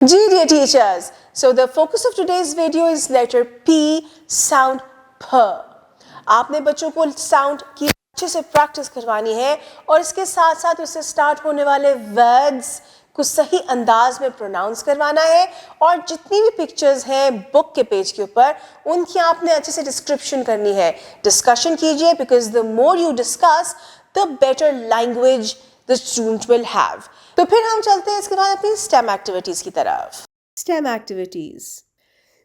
G, dear teachers. So the focus of today's video is letter P, sound P. आपने बच्चों को sound की अच्छे से प्रैक्टिस करवानी है और इसके साथ साथ उससे स्टार्ट होने वाले वर्ड्स को सही अंदाज में प्रोनाउंस करवाना है और जितनी भी पिक्चर्स हैं बुक के पेज के ऊपर उनकी आपने अच्छे से डिस्क्रिप्शन करनी है. डिस्कशन कीजिए because the more you discuss the better language the student will have. तो फिर हम चलते हैं इसके बाद अपनी STEM एक्टिविटीज़ की तरफ. STEM एक्टिविटीज़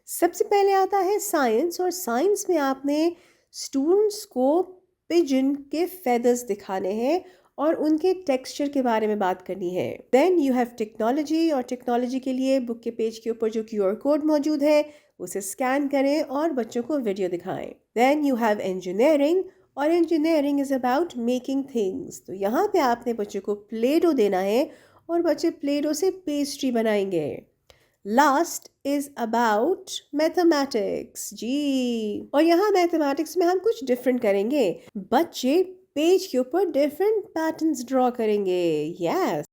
सबसे पहले आता है साइंस, और साइंस में आपने स्टूडेंट्स को पिजन के फेदर्स दिखाने हैं और उनके टेक्सचर के बारे में बात करनी है. देन यू हैव टेक्नोलॉजी, और टेक्नोलॉजी के लिए बुक के पेज के ऊपर जो QR कोड मौजूद है उसे स्कैन करें और बच्चों को वीडियो दिखाएं. देन यू हैव इंजीनियरिंग, और engineering is about making things. तो यहाँ पे आपने बच्चों को प्ले डो देना है और बच्चे प्ले डो से पेस्ट्री बनाएंगे. Last is about mathematics. जी, और यहाँ मैथमेटिक्स में हम कुछ डिफरेंट करेंगे. बच्चे पेज के ऊपर डिफरेंट पैटर्न्स ड्रॉ करेंगे. यस,